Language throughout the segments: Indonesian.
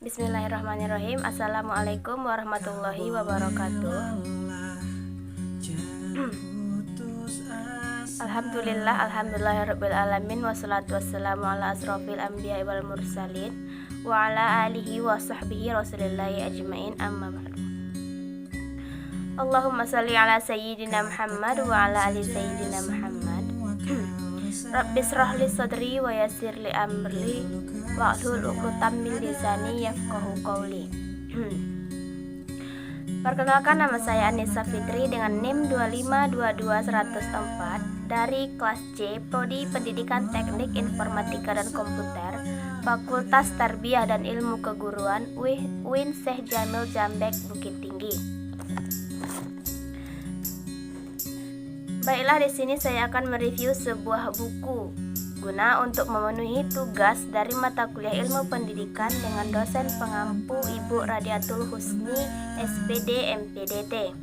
Bismillahirrahmanirrahim. Assalamualaikum warahmatullahi wabarakatuh. Alhamdulillahirabbil alamin, wassalatu wassalamu ala asrofil anbiya'i wal mursalin wa ala alihi wa sahbihi rasulillahi ajmain, amma ba'du. Allahumma salli ala sayyidina Muhammad wa ala ali sayyidina Muhammad. Rabbi shrah li sadri wa yassir li amri wahlul 'uqdatam min lisani yafqahu qawli. Perkenalkan, nama saya Anissa Fitri dengan NIM 2522104 dari kelas C, Prodi Pendidikan Teknik Informatika dan Komputer, Fakultas Tarbiyah dan Ilmu Keguruan, UIN Syekh Jamil Jambek, Bukit Tinggi. Baiklah, di sini saya akan mereview sebuah buku guna untuk memenuhi tugas dari mata kuliah Ilmu Pendidikan dengan dosen pengampu Ibu Radiatul Husni, SPD, MPDT.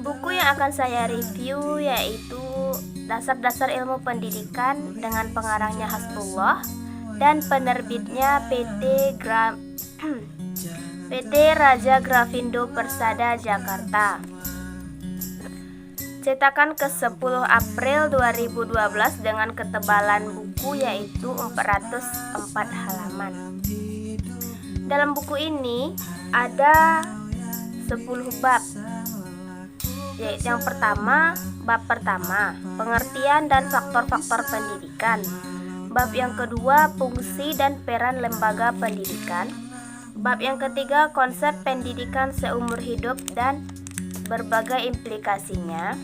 Buku yang akan saya review yaitu Dasar-Dasar Ilmu Pendidikan dengan pengarangnya Hasbullah dan penerbitnya PT Raja Grafindo Persada, Jakarta. Cetakan ke-10 April 2012 dengan ketebalan buku yaitu 404 halaman. Dalam buku ini ada 10 bab. Yaitu yang pertama, bab pertama, pengertian dan faktor-faktor pendidikan. Bab yang kedua, fungsi dan peran lembaga pendidikan. Bab yang ketiga, konsep pendidikan seumur hidup dan berbagai implikasinya.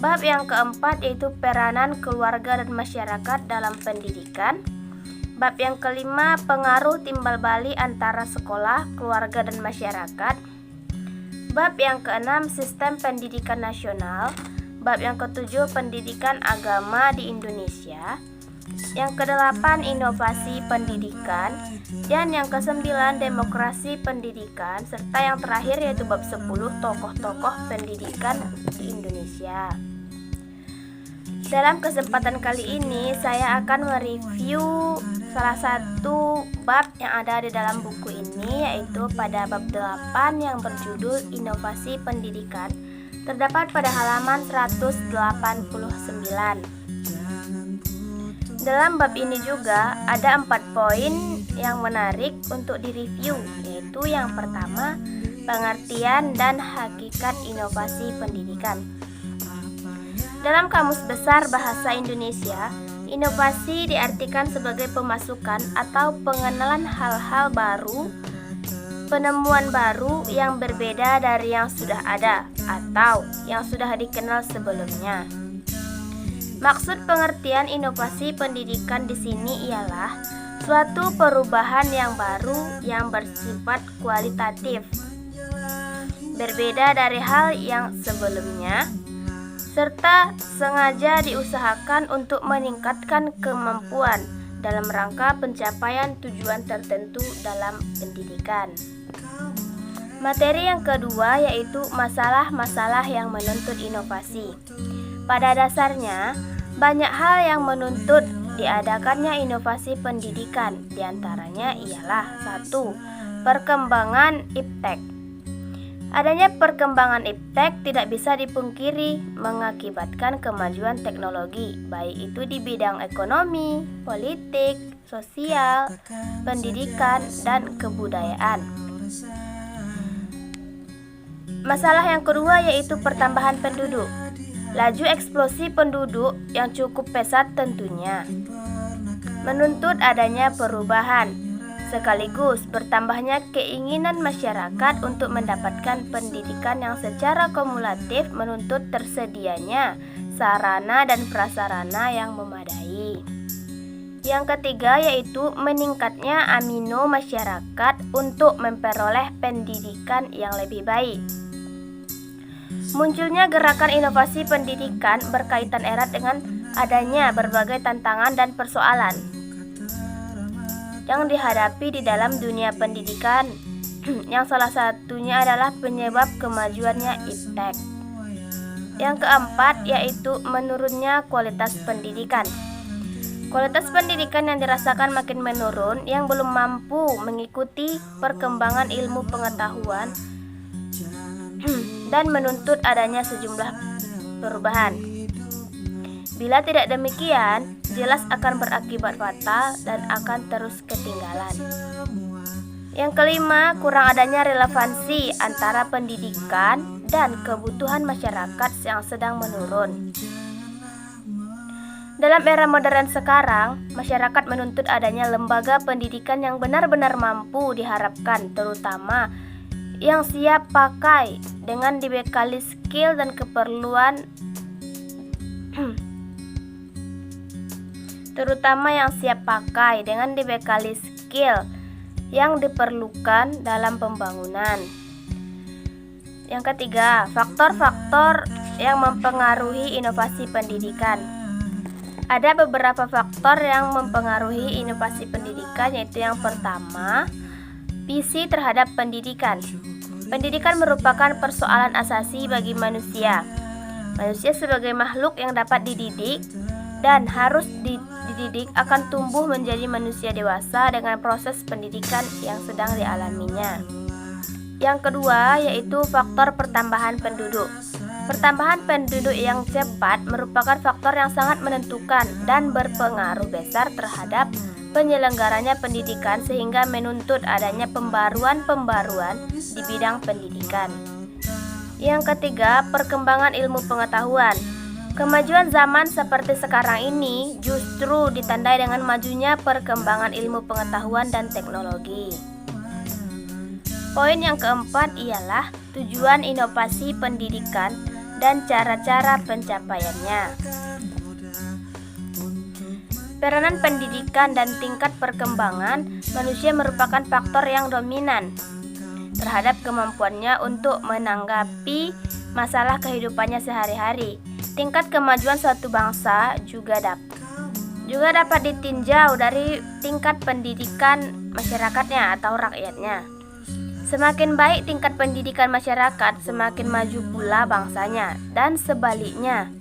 Bab yang keempat yaitu peranan keluarga dan masyarakat dalam pendidikan. Bab yang kelima, pengaruh timbal balik antara sekolah, keluarga dan masyarakat. Bab yang keenam, sistem pendidikan nasional. Bab yang ketujuh, pendidikan agama di Indonesia. Yang kedelapan, inovasi pendidikan. Dan yang kesembilan, demokrasi pendidikan. Serta yang terakhir yaitu bab 10, tokoh-tokoh pendidikan di Indonesia. Dalam kesempatan kali ini saya akan mereview salah satu bab yang ada di dalam buku ini, yaitu pada bab 8 yang berjudul Inovasi Pendidikan, terdapat pada halaman 189. Dalam bab ini juga ada 4 poin yang menarik untuk direview, yaitu yang pertama, pengertian dan hakikat inovasi pendidikan. Dalam Kamus Besar Bahasa Indonesia, inovasi diartikan sebagai pemasukan atau pengenalan hal-hal baru, penemuan baru yang berbeda dari yang sudah ada atau yang sudah dikenal sebelumnya. Maksud pengertian inovasi pendidikan di sini ialah suatu perubahan yang baru yang bersifat kualitatif, berbeda dari hal yang sebelumnya, serta sengaja diusahakan untuk meningkatkan kemampuan dalam rangka pencapaian tujuan tertentu dalam pendidikan. Materi yang kedua yaitu masalah-masalah yang menuntut inovasi. Pada dasarnya, banyak hal yang menuntut diadakannya inovasi pendidikan. Di antaranya ialah 1. Perkembangan iptek. Adanya perkembangan iptek tidak bisa dipungkiri mengakibatkan kemajuan teknologi, baik itu di bidang ekonomi, politik, sosial, pendidikan, dan kebudayaan. Masalah yang kedua yaitu pertambahan penduduk. Laju eksplosi penduduk yang cukup pesat tentunya menuntut adanya perubahan, sekaligus bertambahnya keinginan masyarakat untuk mendapatkan pendidikan yang secara kumulatif menuntut tersedianya sarana dan prasarana yang memadai. Yang ketiga yaitu meningkatnya animo masyarakat untuk memperoleh pendidikan yang lebih baik. Munculnya gerakan inovasi pendidikan berkaitan erat dengan adanya berbagai tantangan dan persoalan. yang dihadapi di dalam dunia pendidikan, yang salah satunya adalah penyebab kemajuannya iptek. Yang keempat yaitu menurunnya kualitas pendidikan. Kualitas pendidikan yang dirasakan makin menurun, yang belum mampu mengikuti perkembangan ilmu pengetahuan dan menuntut adanya sejumlah perubahan. Bila tidak demikian, jelas akan berakibat fatal dan akan terus ketinggalan. Yang kelima, kurang adanya relevansi antara pendidikan dan kebutuhan masyarakat yang sedang menurun. Dalam era modern sekarang, masyarakat menuntut adanya lembaga pendidikan yang benar-benar mampu diharapkan, terutama yang siap pakai dengan dibekali skill dan keperluan yang diperlukan dalam pembangunan. Yang ketiga, faktor-faktor yang mempengaruhi inovasi pendidikan. Ada beberapa faktor yang mempengaruhi inovasi pendidikan, yaitu yang pertama, visi terhadap pendidikan. Pendidikan merupakan persoalan asasi bagi manusia. Manusia sebagai makhluk yang dapat dididik dan harus dididik akan tumbuh menjadi manusia dewasa dengan proses pendidikan yang sedang dialaminya. Yang kedua yaitu faktor pertambahan penduduk. Pertambahan penduduk yang cepat merupakan faktor yang sangat menentukan dan berpengaruh besar terhadap penyelenggaranya pendidikan, sehingga menuntut adanya pembaruan-pembaruan di bidang pendidikan. Yang ketiga, perkembangan ilmu pengetahuan. Kemajuan zaman seperti sekarang ini justru ditandai dengan majunya perkembangan ilmu pengetahuan dan teknologi. Poin yang keempat ialah tujuan inovasi pendidikan dan cara-cara pencapaiannya. Peranan pendidikan dan tingkat perkembangan manusia merupakan faktor yang dominan terhadap kemampuannya untuk menanggapi masalah kehidupannya sehari-hari. Tingkat kemajuan suatu bangsa juga dapat ditinjau dari tingkat pendidikan masyarakatnya atau rakyatnya. Semakin baik tingkat pendidikan masyarakat, semakin maju pula bangsanya, dan sebaliknya.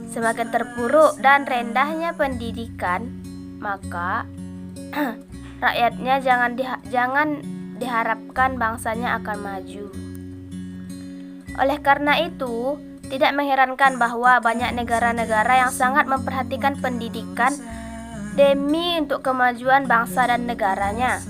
Semakin terpuruk dan rendahnya pendidikan, maka rakyatnya jangan diharapkan bangsanya akan maju. Oleh karena itu, tidak mengherankan bahwa banyak negara-negara yang sangat memperhatikan pendidikan demi untuk kemajuan bangsa dan negaranya.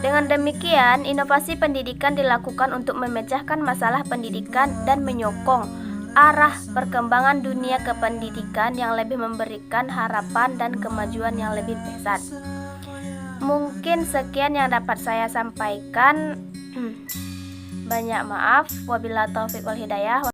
Dengan demikian, inovasi pendidikan dilakukan untuk memecahkan masalah pendidikan dan menyokong arah perkembangan dunia kependidikan yang lebih memberikan harapan dan kemajuan yang lebih pesat. Mungkin sekian yang dapat saya sampaikan. Banyak maaf. Wabillahi taufiq wal hidayah.